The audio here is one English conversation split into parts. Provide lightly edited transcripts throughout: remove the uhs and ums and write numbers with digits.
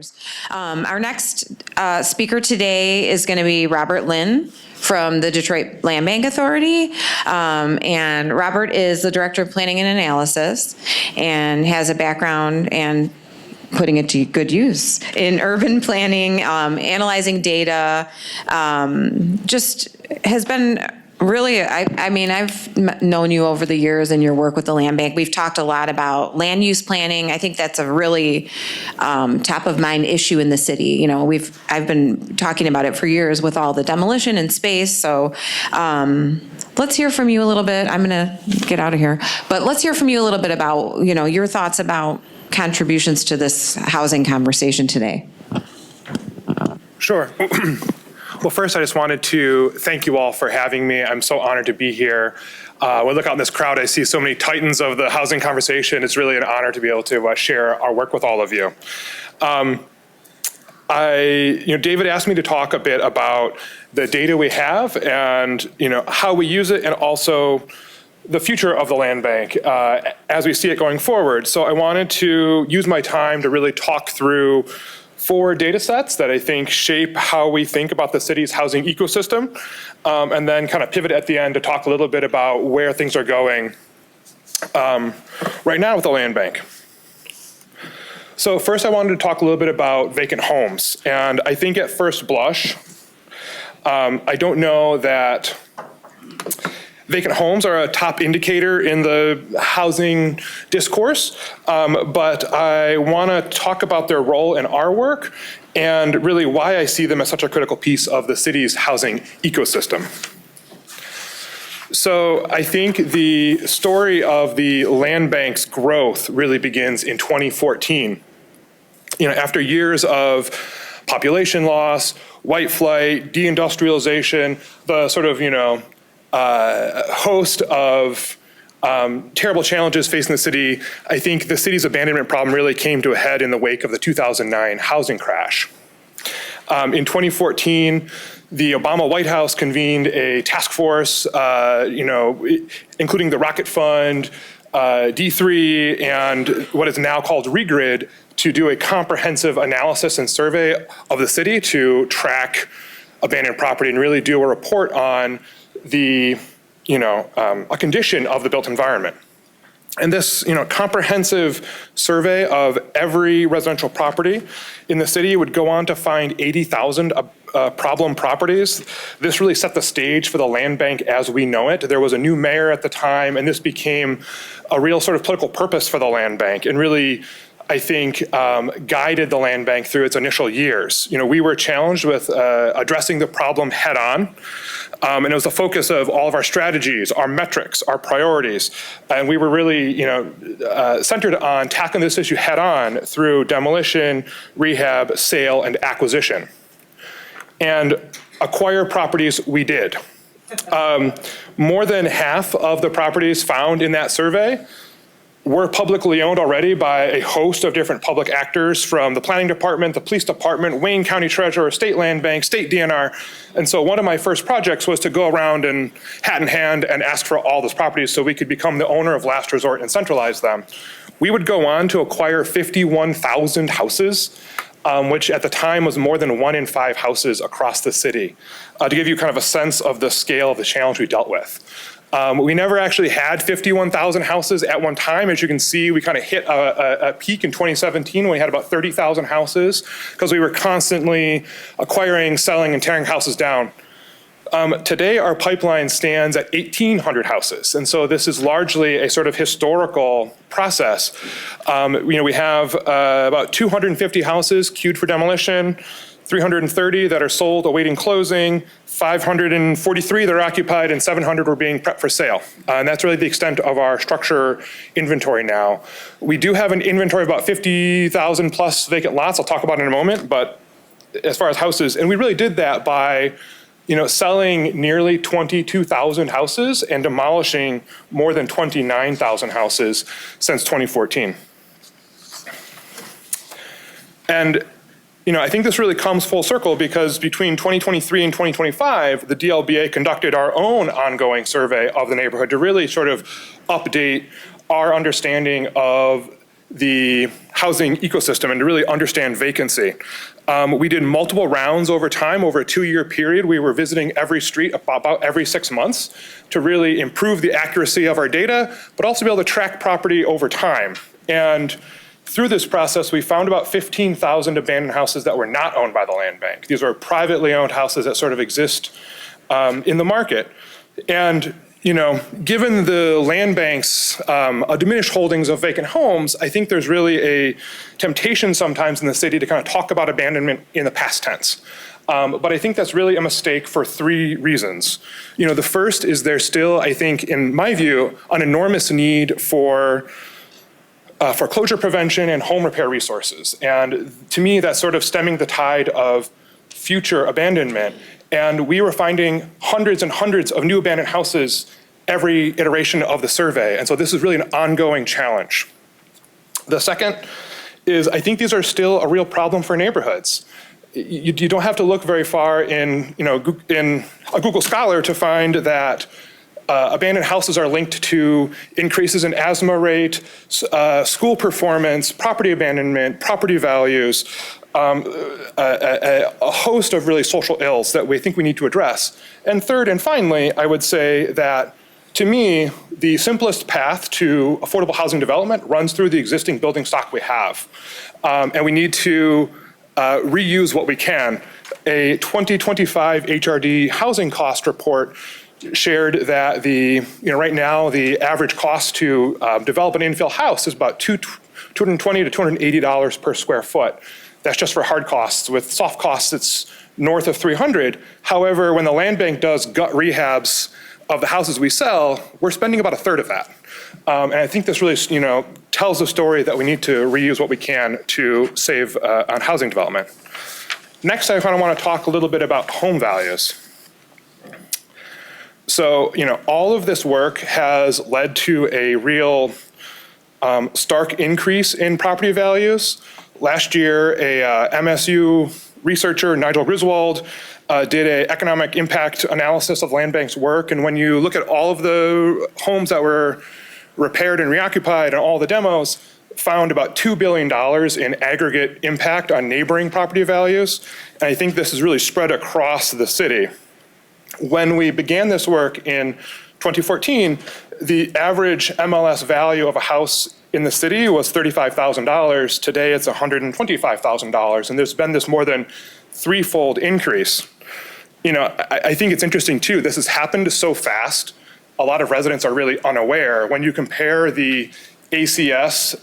years. Our next speaker today is going to be Robert Linn from the Detroit Land Bank Authority. And Robert is the Director of Planning and Analysis and has a background and putting it to good use in urban planning, analyzing data, just has been really, I mean, I've known you over the years in your work with the Land Bank. We've talked a lot about land use planning. I think that's a really top of mind issue in the city. You know, I've been talking about it for years with all the demolition and space. So let's hear from you a little bit. I'm going to get out of here, but let's hear from you a little bit about, you know, your thoughts about contributions to this housing conversation today. Sure. Well, first, I just wanted to thank you all for having me. I'm so honored to be here. When I look out in this crowd, I see so many titans of the housing conversation. It's really an honor to be able to share our work with all of you. David asked me to talk a bit about the data we have and, how we use it, and also the future of the land bank as we see it going forward. So I wanted to use my time to really talk through 4 data sets that I think shape how we think about the city's housing ecosystem, and then kind of pivot at the end to talk a little bit about where things are going right now with the land bank. So first I wanted to talk a little bit about vacant homes. And I think at first blush, I don't know that vacant homes are a top indicator in the housing discourse, but I want to talk about their role in our work and really why I see them as such a critical piece of the city's housing ecosystem. So I think the story of the land bank's growth really begins in 2014. After years of population loss, white flight, deindustrialization, the sort of, host of terrible challenges facing the city, I think the city's abandonment problem really came to a head in the wake of the 2009 housing crash. In 2014, the Obama White House convened a task force, including the Rocket Fund, D3, and what is now called Regrid, to do a comprehensive analysis and survey of the city to track abandoned property and really do a report on the, a condition of the built environment. And this, comprehensive survey of every residential property in the city would go on to find 80,000 problem properties. This really set the stage for the land bank as we know it. There was a new mayor at the time, and this became a real sort of political purpose for the land bank, and really, I think, guided the land bank through its initial years. We were challenged with addressing the problem head on, and it was the focus of all of our strategies, our metrics, our priorities, and we were really, centered on tackling this issue head on through demolition, rehab, sale, and acquisition. And acquire properties we did. More than half of the properties found in that survey were publicly owned already by a host of different public actors, from the planning department, the police department, Wayne County Treasurer, state land bank, state DNR. And so one of my first projects was to go around and hat in hand and ask for all those properties so we could become the owner of last resort and centralize them. We would go on to acquire 51,000 houses, which at the time was more than 1 in 5 houses across the city, to give you kind of a sense of the scale of the challenge we dealt with. We never actually had 51,000 houses at one time. As you can see, we kind of hit a peak in 2017 when we had about 30,000 houses, because we were constantly acquiring, selling, and tearing houses down. Today, our pipeline stands at 1,800 houses, and so this is largely a sort of historical process. We have about 250 houses queued for demolition, 330 that are sold awaiting closing, 543 that are occupied, and 700 were being prepped for sale. And that's really the extent of our structure inventory now. We do have an inventory of about 50,000 plus vacant lots I'll talk about in a moment, but as far as houses, and we really did that by selling nearly 22,000 houses and demolishing more than 29,000 houses since 2014. And I think this really comes full circle, because between 2023 and 2025, the DLBA conducted our own ongoing survey of the neighborhood to really sort of update our understanding of the housing ecosystem and to really understand vacancy. We did multiple rounds over time, over a 2-year period. We were visiting every street about every 6 months to really improve the accuracy of our data, but also be able to track property over time. And through this process, we found about 15,000 abandoned houses that were not owned by the land bank. These were privately owned houses that sort of exist in the market. And given the land bank's diminished holdings of vacant homes, I think there's really a temptation sometimes in the city to kind of talk about abandonment in the past tense. But I think that's really a mistake for 3 reasons. The first is there's still, I think, in my view, an enormous need for foreclosure prevention and home repair resources. And to me, that's sort of stemming the tide of future abandonment. And we were finding hundreds and hundreds of new abandoned houses every iteration of the survey. And so this is really an ongoing challenge. The second is I think these are still a real problem for neighborhoods. You don't have to look very far in a Google Scholar to find that abandoned houses are linked to increases in asthma rate, school performance, property abandonment, property values, a host of really social ills that we think we need to address. And third and finally, I would say that to me, the simplest path to affordable housing development runs through the existing building stock we have. And we need to reuse what we can. A 2025 HRD housing cost report shared that right now the average cost to develop an infill house is about $220 to $280 per square foot. That's just for hard costs. With soft costs, it's north of $300. However, when the land bank does gut rehabs of the houses we sell, we're spending about a third of that. And I think this really, tells the story that we need to reuse what we can to save on housing development. Next, I kind of want to talk a little bit about home values. So, all of this work has led to a real stark increase in property values. Last year, a MSU researcher, Nigel Griswold, did an economic impact analysis of land bank's work. And when you look at all of the homes that were repaired and reoccupied and all the demos, found about $2 billion in aggregate impact on neighboring property values. And I think this is really spread across the city. When we began this work in 2014, the average MLS value of a house in the city was $35,000. Today it's $125,000. And there's been this more than threefold increase. I think it's interesting too, this has happened so fast, a lot of residents are really unaware. When you compare the ACS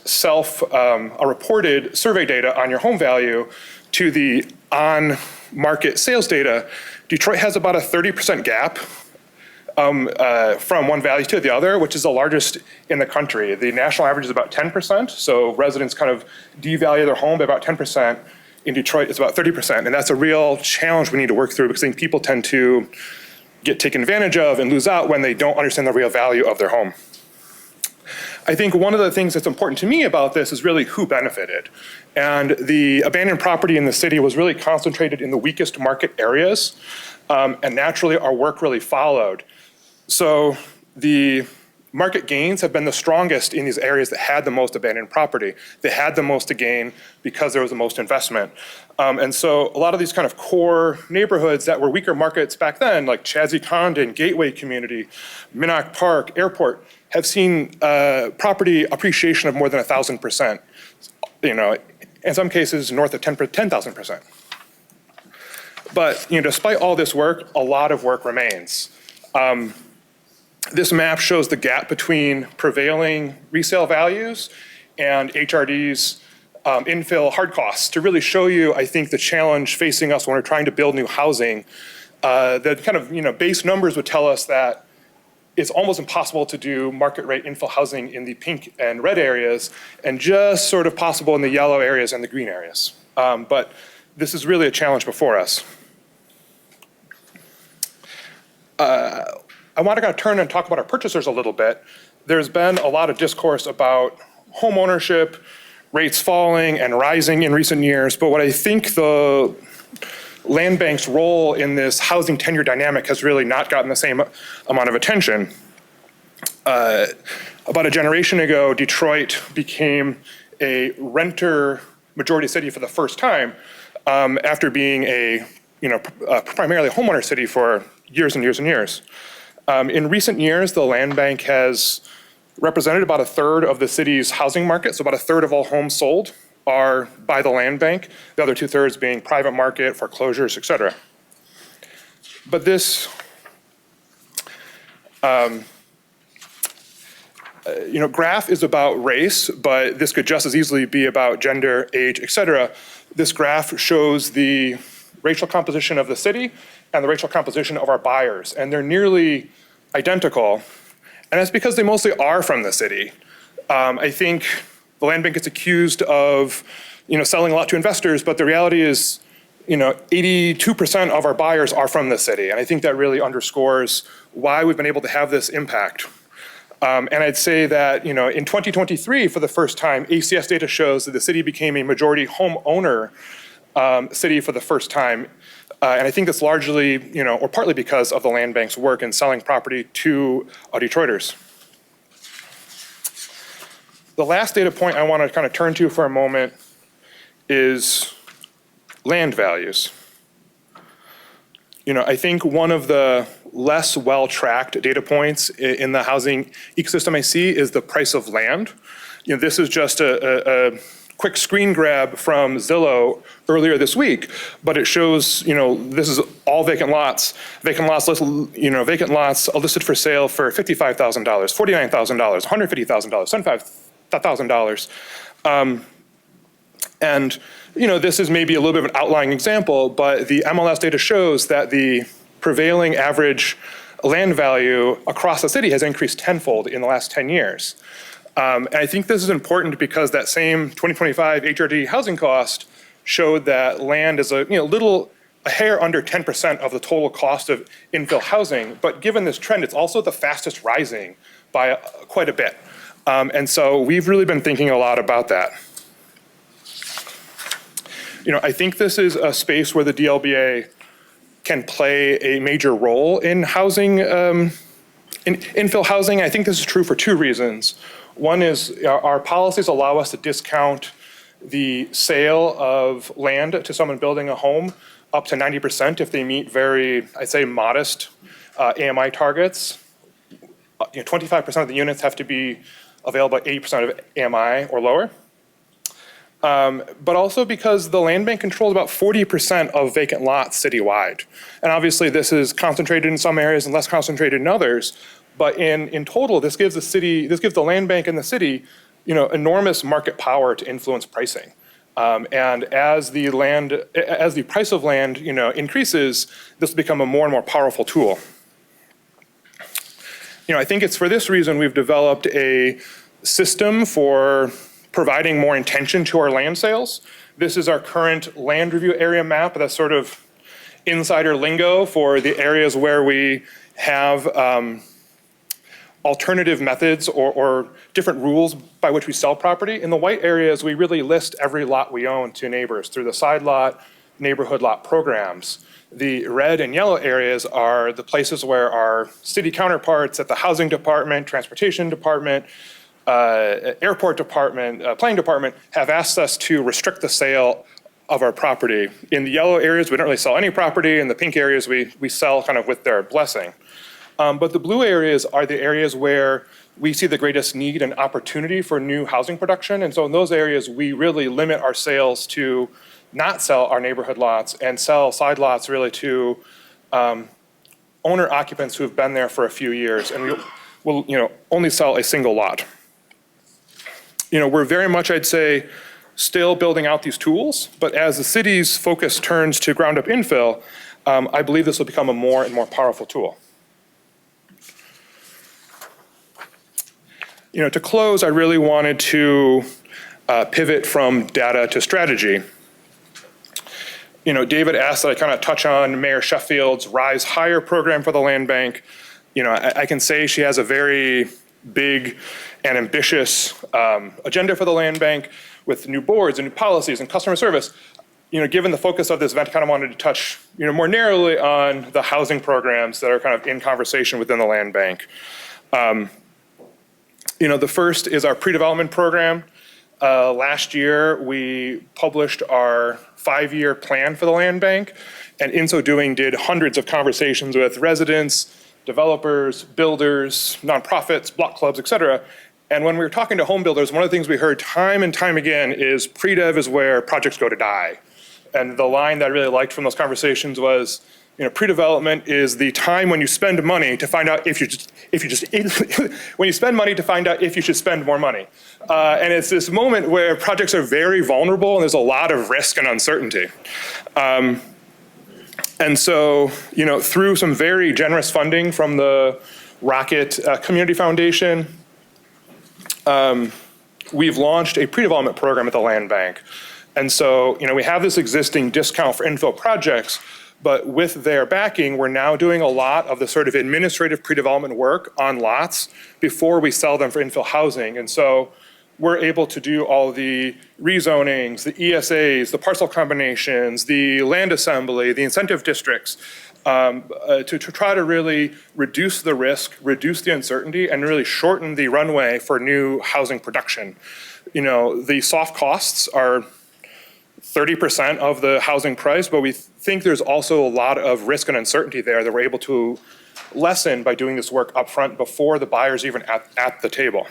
reported survey data on your home value to the on-market sales data, Detroit has about a 30% gap from one value to the other, which is the largest in the country. The national average is about 10%, so residents kind of devalue their home by about 10%. In Detroit, it's about 30%, and that's a real challenge we need to work through because I think people tend to get taken advantage of and lose out when they don't understand the real value of their home. I think one of the things that's important to me about this is really who benefited. And the abandoned property in the city was really concentrated in the weakest market areas, and naturally our work really followed. So the market gains have been the strongest in these areas that had the most abandoned property. They had the most to gain because there was the most investment. And so a lot of these kind of core neighborhoods that were weaker markets back then, like Chadsey Condon, Gateway Community, Minnock Park, Airport, have seen property appreciation of more than 1,000%. In some cases north of 10,000%. But despite all this work, a lot of work remains. This map shows the gap between prevailing resale values and HRD's infill hard costs to really show you, I think, the challenge facing us when we're trying to build new housing. The kind of base numbers would tell us that it's almost impossible to do market rate infill housing in the pink and red areas, and just sort of possible in the yellow areas and the green areas. But this is really a challenge before us. I want to kind of turn and talk about our purchasers a little bit. There's been a lot of discourse about home ownership, rates falling and rising in recent years, but what I think the land bank's role in this housing tenure dynamic has really not gotten the same amount of attention. About a generation ago, Detroit became a renter majority city for the first time after being a primarily homeowner city for years and years and years. In recent years, the land bank has represented about a third of the city's housing market, so about a third of all homes sold are by the land bank, the other 2/3 being private market, foreclosures, et cetera. But this graph is about race, but this could just as easily be about gender, age, et cetera. This graph shows the racial composition of the city and the racial composition of our buyers, and they're nearly identical. And that's because they mostly are from the city. I think the land bank gets accused of, selling a lot to investors, but the reality is, 82% of our buyers are from the city. And I think that really underscores why we've been able to have this impact. And I'd say that, in 2023, for the first time, ACS data shows that the city became a majority homeowner city for the first time. And I think that's largely, or partly because of the land bank's work in selling property to Detroiters. The last data point I want to kind of turn to for a moment is land values. I think one of the less well-tracked data points in the housing ecosystem I see is the price of land. This is just a quick screen grab from Zillow earlier this week, but it shows, this is all vacant lots. Vacant lots listed for sale for $55,000, $49,000, $150,000, $75,000. And this is maybe a little bit of an outlying example, but the MLS data shows that the prevailing average land value across the city has increased tenfold in the last 10 years. And I think this is important because that same 2025 HRD housing cost showed that land is a hair under 10% of the total cost of infill housing. But given this trend, it's also the fastest rising by quite a bit. And so we've really been thinking a lot about that. I think this is a space where the DLBA can play a major role in housing, in infill housing. I think this is true for two reasons. One is our policies allow us to discount the sale of land to someone building a home up to 90% if they meet very, I'd say, modest AMI targets. 25% of the units have to be available at 80% of AMI or lower. But also because the land bank controls about 40% of vacant lots citywide. And obviously this is concentrated in some areas and less concentrated in others. But in total, this gives the land bank in the city, enormous market power to influence pricing. And as the price of land, increases, this will become a more and more powerful tool. I think it's for this reason we've developed a system for providing more intention to our land sales. This is our current land review area map. That's sort of insider lingo for the areas where we have alternative methods or different rules by which we sell property. In the white areas, we really list every lot we own to neighbors through the side lot, neighborhood lot programs. The red and yellow areas are the places where our city counterparts at the housing department, transportation department, airport department, planning department have asked us to restrict the sale of our property. In the yellow areas, we don't really sell any property. In the pink areas, we sell kind of with their blessing. But the blue areas are the areas where we see the greatest need and opportunity for new housing production. And so in those areas, we really limit our sales to not sell our neighborhood lots and sell side lots really to owner occupants who have been there for a few years. And we will only sell a single lot. We're very much, I'd say, still building out these tools, but as the city's focus turns to ground up infill, I believe this will become a more and more powerful tool. To close, I really wanted to pivot from data to strategy. David asked that I kind of touch on Mayor Sheffield's Rise Higher program for the land bank. I can say she has a very big and ambitious agenda for the land bank with new boards and new policies and customer service. Given the focus of this event, I kind of wanted to touch more narrowly on the housing programs that are kind of in conversation within the land bank. The first is our pre-development program. Last year, we published our 5-year plan for the land bank, and in so doing did hundreds of conversations with residents, developers, builders, nonprofits, block clubs, et cetera. And when we were talking to home builders, one of the things we heard time and time again is pre-dev is where projects go to die. And the line that I really liked from those conversations was, pre-development is the time when you spend money to find out when you spend money to find out if you should spend more money. And it's this moment where projects are very vulnerable and there's a lot of risk and uncertainty. And so, through some very generous funding from the Rocket Community Foundation, we've launched a pre-development program at the land bank. And so, we have this existing discount for infill projects, but with their backing, we're now doing a lot of the sort of administrative pre-development work on lots before we sell them for infill housing. And so we're able to do all the rezonings, the ESAs, the parcel combinations, the land assembly, the incentive districts, to try to really reduce the risk, reduce the uncertainty, and really shorten the runway for new housing production. The soft costs are 30% of the housing price, but we think there's also a lot of risk and uncertainty there that we're able to lessen by doing this work upfront before the buyer's even at the table.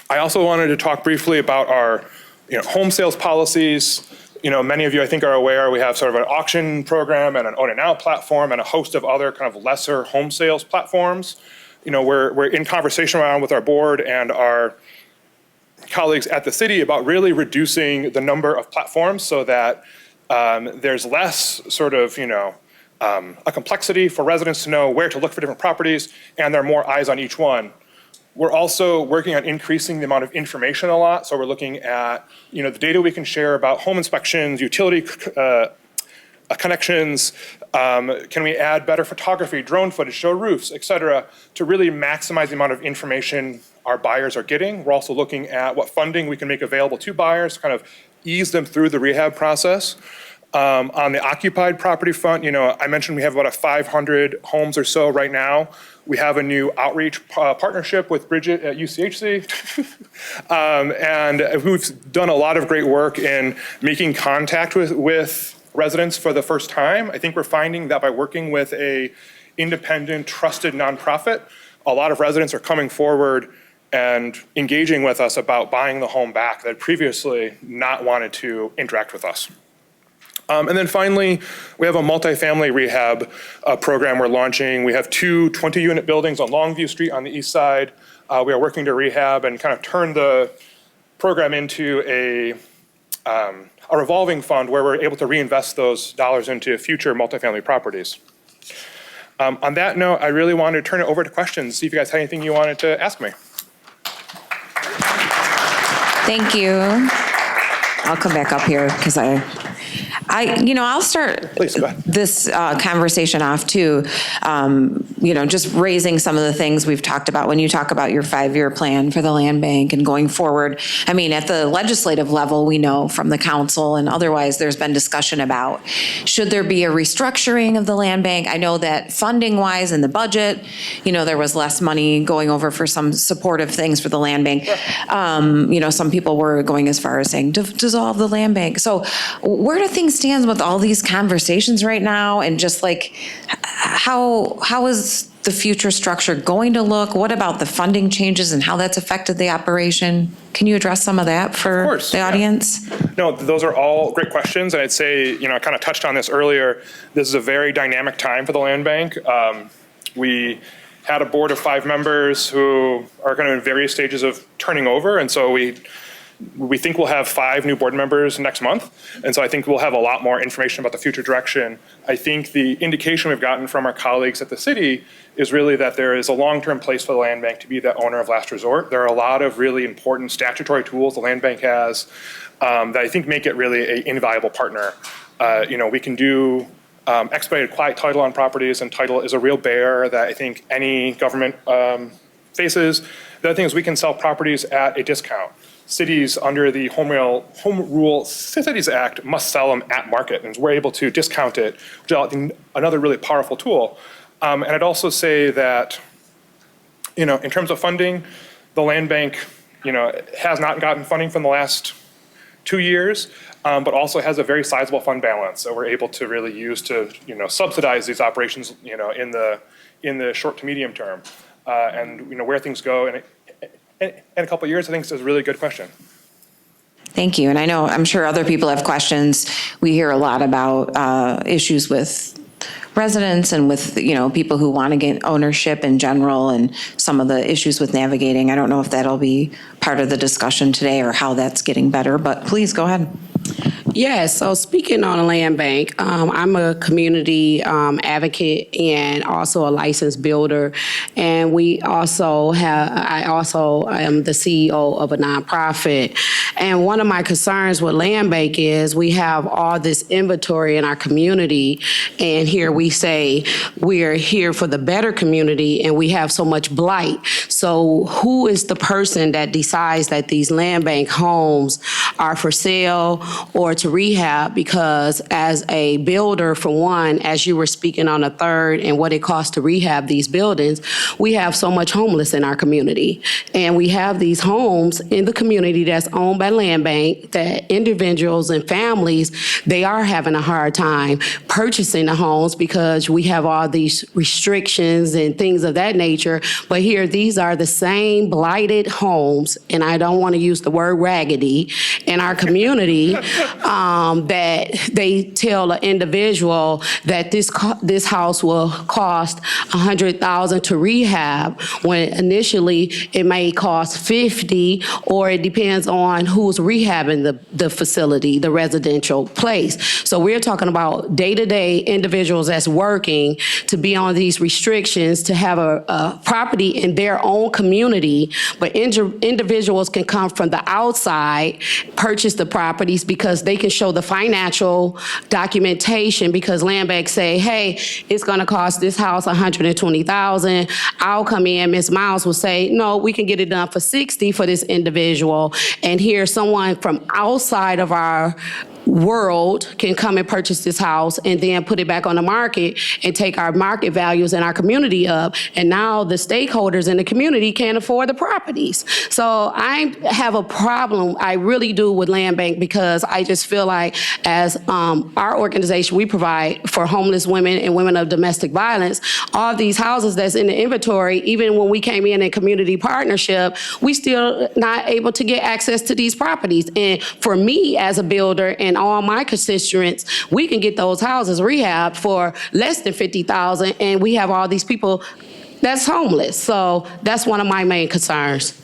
I also wanted to talk briefly about our home sales policies. Many of you I think are aware we have sort of an auction program and an own it now platform and a host of other kind of lesser home sales platforms. We're in conversation around with our board and our colleagues at the city about really reducing the number of platforms so that there's less sort of, a complexity for residents to know where to look for different properties, and there are more eyes on each one. We're also working on increasing the amount of information a lot. So we're looking at, the data we can share about home inspections, utility connections. Can we add better photography, drone footage, show roofs, et cetera, to really maximize the amount of information our buyers are getting. We're also looking at what funding we can make available to buyers to kind of ease them through the rehab process. On the occupied property front, I mentioned we have about 500 homes or so right now. We have a new outreach partnership with Bridget at UCHC. And we've done a lot of great work in making contact with residents for the first time. I think we're finding that by working with a independent, trusted nonprofit, a lot of residents are coming forward and engaging with us about buying the home back that previously not wanted to interact with us. And then finally, we have a multifamily rehab program we're launching. We have 2 20-unit buildings on Longview Street on the east side. We are working to rehab and kind of turn the program into a revolving fund where we're able to reinvest those dollars into future multifamily properties. On that note, I really wanted to turn it over to questions, see if you guys had anything you wanted to ask me. Thank you. I'll come back up here because I'll start Please, go ahead. this conversation off too, just raising some of the things we've talked about when you talk about your 5-year plan for the land bank and going forward. I mean, at the legislative level, we know from the council and otherwise there's been discussion about, should there be a restructuring of the land bank? I know that funding wise in the budget, there was less money going over for some supportive things for the land bank. Some people were going as far as saying dissolve the land bank. So where do things stand with all these conversations right now, and just like how is the future structure going to look? What about the funding changes and how that's affected the operation? Can you address some of that for the audience? No, those are all great questions, and I'd say, I kind of touched on this earlier. This is a very dynamic time for the land bank. We had a board of 5 members who are kind of in various stages of turning over, and so we think we'll have 5 new board members next month. And so I think we'll have a lot more information about the future direction. I think the indication we've gotten from our colleagues at the city is really that there is a long-term place for the land bank to be the owner of last resort. There are a lot of really important statutory tools the land bank has that I think make it really an invaluable partner. We can do expedited quiet title on properties, and title is a real bear that I think any government faces. The other thing is we can sell properties at a discount. Cities under the Home Rule Cities Act must sell them at market, and we're able to discount it, which is another really powerful tool. And I'd also say that, in terms of funding, The land bank, has not gotten funding from the last 2 years, but also has a very sizable fund balance that we're able to really use to, subsidize these operations, in the short to medium term. And, where things go in a couple of years, I think is a really good question. Thank you. And I'm sure other people have questions. We hear a lot about issues with residents and with, people who want to get ownership in general and some of the issues with navigating. I don't know if that'll be part of the discussion today or how that's getting better, but please go ahead. Yes, so speaking on a land bank, I'm a community advocate and also a licensed builder. And I also am the CEO of a nonprofit. And one of my concerns with land bank is we have all this inventory in our community. And here we say we're here for the better community and we have so much blight. So who is the person that decides that these land bank homes are for sale or to rehab? Because as a builder, for one, as you were speaking on a third and what it costs to rehab these buildings, we have so much homeless in our community. And we have these homes in the community that's owned by land bank that individuals and families, they are having a hard time purchasing the homes because we have all these restrictions and things of that nature. But here, these are the same blighted homes, and I don't want to use the word raggedy, in our community that they tell an individual that this house will cost $100,000 to rehab when initially it may cost $50,000, or it depends on who's rehabbing the facility, the residential place. So we're talking about day-to-day individuals that's working to be on these restrictions to have a property in their own community, but individuals can come from the outside, purchase the properties because they can show the financial documentation because land banks say, hey, it's going to cost this house $120,000. I'll come in, Ms. Miles will say, no, we can get it done for $60,000 for this individual. And here someone from outside of our world can come and purchase this house and then put it back on the market and take our market values and our community up. And now the stakeholders in the community can't afford the properties. So I have a problem, I really do, with land bank because I just feel like as our organization, we provide for homeless women and women of domestic violence, all these houses that's in the inventory, even when we came in community partnership, we still not able to get access to these properties. And for me as a builder and all my constituents, we can get those houses rehabbed for less than $50,000, and we have all these people that's homeless. So that's one of my main concerns.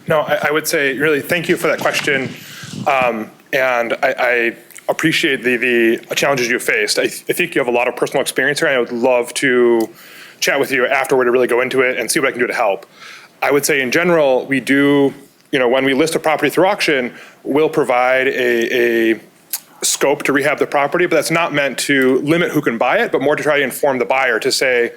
No, I would say really thank you for that question. And I appreciate the challenges you faced. I think you have a lot of personal experience here, and I would love to chat with you afterward to really go into it and see what I can do to help. I would say in general, we do, when we list a property through auction, we'll provide a scope to rehab the property, but that's not meant to limit who can buy it, but more to try to inform the buyer to say,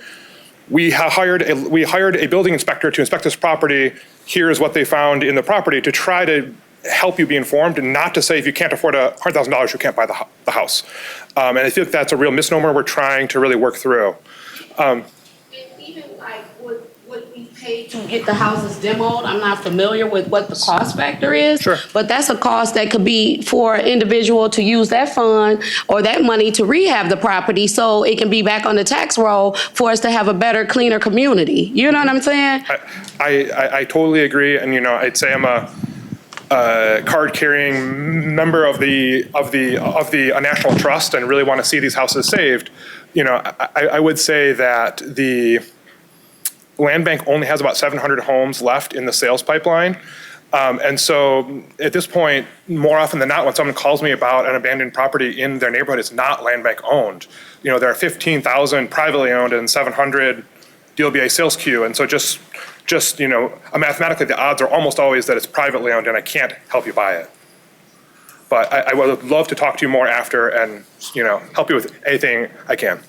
we hired a building inspector to inspect this property. Here's what they found in the property, to try to help you be informed and not to say if you can't afford $100,000, you can't buy the house. And I think that's a real misnomer we're trying to really work through. And even like what we pay to get the houses demoed, I'm not familiar with what the cost factor is. Sure. But that's a cost that could be for an individual to use that fund or that money to rehab the property so it can be back on the tax roll for us to have a better, cleaner community. You know what I'm saying? I totally agree. And, I'd say I'm a card-carrying member of the National Trust and really want to see these houses saved. I would say that the land bank only has about 700 homes left in the sales pipeline. And so at this point, more often than not, when someone calls me about an abandoned property in their neighborhood, it's not land bank owned. There are 15,000 privately owned and 700 DLBA sales queue. And so just mathematically, the odds are almost always that it's privately owned and I can't help you buy it. But I would love to talk to you more after and, help you with anything I can.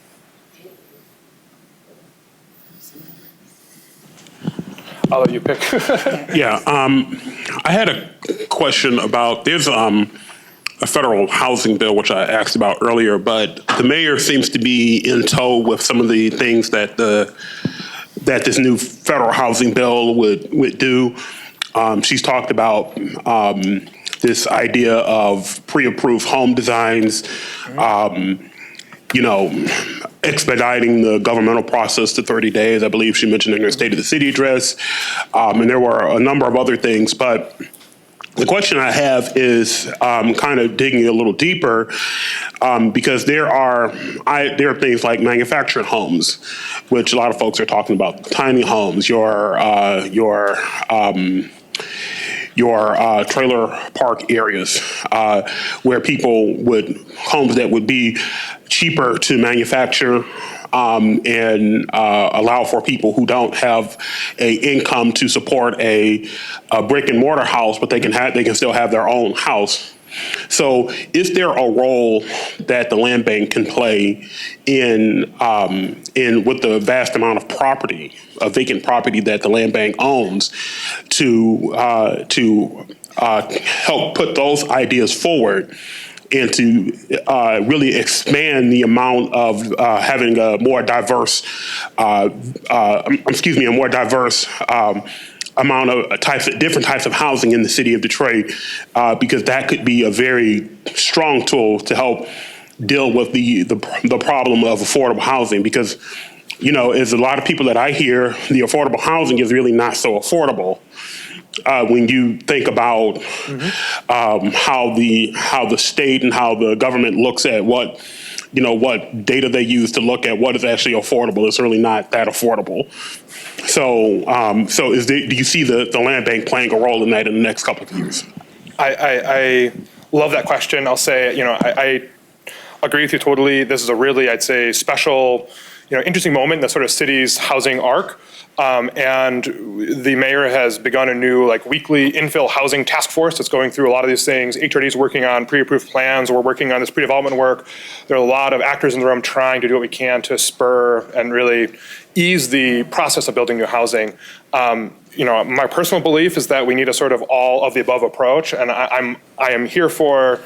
I'll let you pick. Yeah, I had a question about, there's a federal housing bill, which I asked about earlier, but the mayor seems to be in tow with some of the things that the that this new federal housing bill would do. She's talked about this idea of pre-approved home designs, expediting the governmental process to 30 days. I believe she mentioned in her State of the City address. And there were a number of other things, but the question I have is kind of digging a little deeper because there are things like manufactured homes, which a lot of folks are talking about, tiny homes, your trailer park areas where homes that would be cheaper to manufacture and allow for people who don't have a income to support a brick and mortar house, but they can still have their own house. So is there a role that the land bank can play in with the vast amount of property, vacant property that the land bank owns to help put those ideas forward and to really expand the amount of having a more diverse, amount of different types of housing in the city of Detroit, because that could be a very strong tool to help deal with the problem of affordable housing. Because, as a lot of people that I hear, the affordable housing is really not so affordable. When you think about how the state and how the government looks at what data they use to look at what is actually affordable, it's really not that affordable. So, do you see the land bank playing a role in that in the next couple of years? I love that question. I'll say, I agree with you totally. This is a really, I'd say, special, interesting moment in the sort of city's housing arc. And the mayor has begun a new weekly infill housing task force that's going through a lot of these things. HRD is working on pre-approved plans. We're working on this pre-development work. There are a lot of actors in the room trying to do what we can to spur and really ease the process of building new housing. My personal belief is that we need a sort of all of the above approach. And I am here for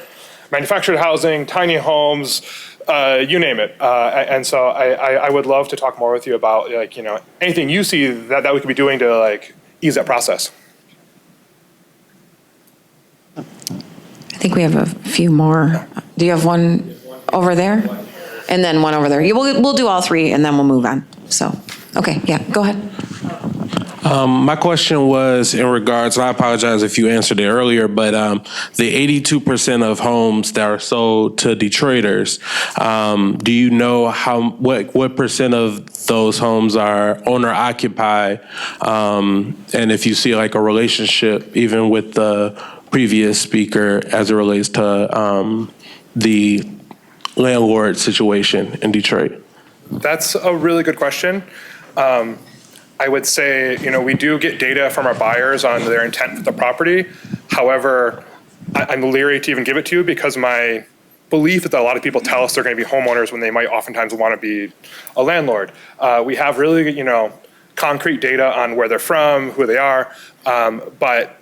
manufactured housing, tiny homes, you name it. And so I would love to talk more with you about anything you see that we could be doing to ease that process. I think we have a few more. Do you have one over there? And then one over there. We'll do all three and then we'll move on. So, okay, yeah, go ahead. My question was in regards, and I apologize if you answered it earlier, but the 82% of homes that are sold to Detroiters, do you know what percent of those homes are owner occupied? And if you see a relationship even with the previous speaker as it relates to the landlord situation in Detroit? That's a really good question. I would say, we do get data from our buyers on their intent for the property. However, I'm leery to even give it to you because my belief is that a lot of people tell us they're going to be homeowners when they might oftentimes want to be a landlord. We have really, concrete data on where they're from, who they are, but,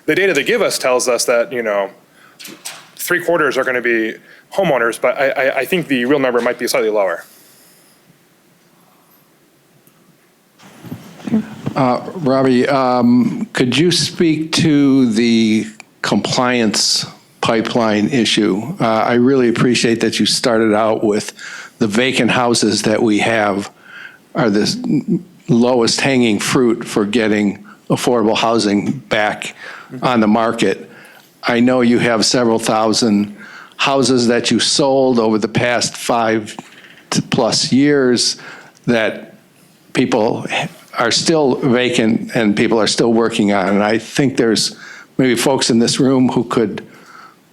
the data they give us tells us that, 3/4 are going to be homeowners, but I think the real number might be slightly lower. Robbie, could you speak to the compliance pipeline issue? I really appreciate that you started out with the vacant houses that we have are the lowest hanging fruit for getting affordable housing back on the market. I know you have several thousand houses that you sold over the past 5+ years that people are still vacant and people are still working on. And I think there's maybe folks in this room who could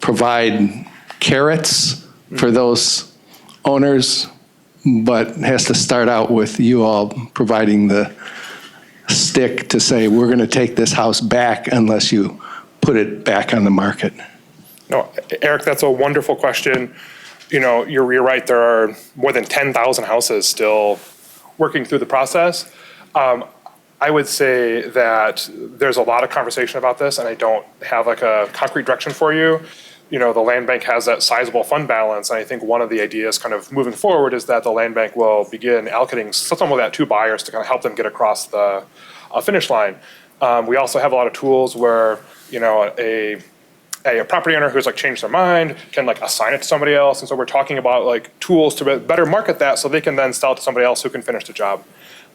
provide carrots for those owners, but has to start out with you all providing the stick to say, we're going to take this house back unless you put it back on the market. No, Eric, that's a wonderful question. You're right. There are more than 10,000 houses still working through the process. I would say that there's a lot of conversation about this, and I don't have like a concrete direction for you. You know, the land bank has that sizable fund balance, and I think one of the ideas kind of moving forward is that the land bank will begin allocating some of that to buyers to kind of help them get across the finish line. We also have a lot of tools where, you know, a property owner who's like changed their mind can like assign it to somebody else. And so we're talking about like tools to better market that so they can then sell it to somebody else who can finish the job.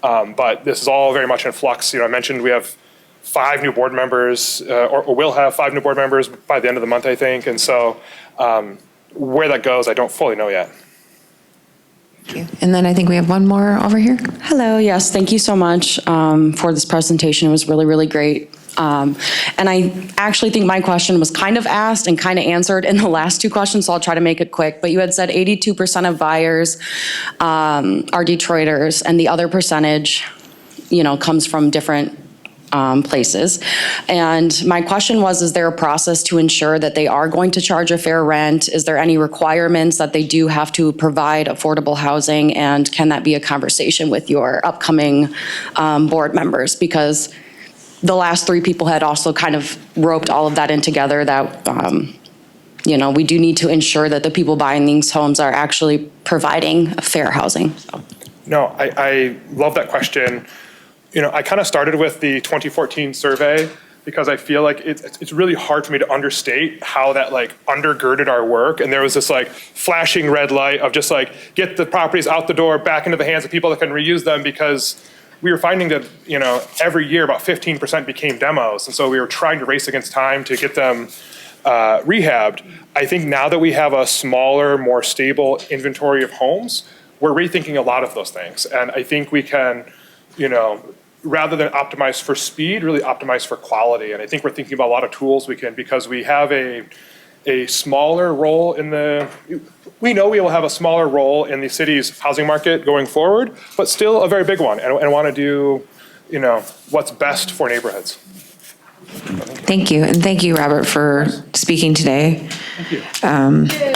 But this is all very much in flux. You know, I mentioned we have 5 new board members, or will have 5 new board members by the end of the month, I think. And so where that goes, I don't fully know yet. And then I think we have one more over here. Hello, yes, thank you so much for this presentation. It was really, really great. And I actually think my question was kind of asked and kind of answered in the last 2 questions, so I'll try to make it quick. But you had said 82% of buyers are Detroiters, and the other percentage, you know, comes from different places. And my question was, is there a process to ensure that they are going to charge a fair rent? Is there any requirements that they do have to provide affordable housing? And can that be a conversation with your upcoming board members? Because the last 3 people had also kind of roped all of that in together, that, you know, we do need to ensure that the people buying these homes are actually providing fair housing. So. No, I love that question. You know, I kind of started with the 2014 survey because I feel like it's really hard for me to understate how that like undergirded our work. And there was this like flashing red light of just like, get the properties out the door, back into the hands of people that can reuse them, because we were finding that, you know, every year about 15% became demos. And so we were trying to race against time to get them rehabbed. I think now that we have a smaller, more stable inventory of homes, we're rethinking a lot of those things. And I think we can, you know, rather than optimize for speed, really optimize for quality. And I think we're thinking about a lot of tools we can, because we have a smaller role in we know we will have a smaller role in the city's housing market going forward, but still a very big one, and want to do, you know, what's best for neighborhoods. Thank you. And thank you, Robert, for speaking today. Thank you.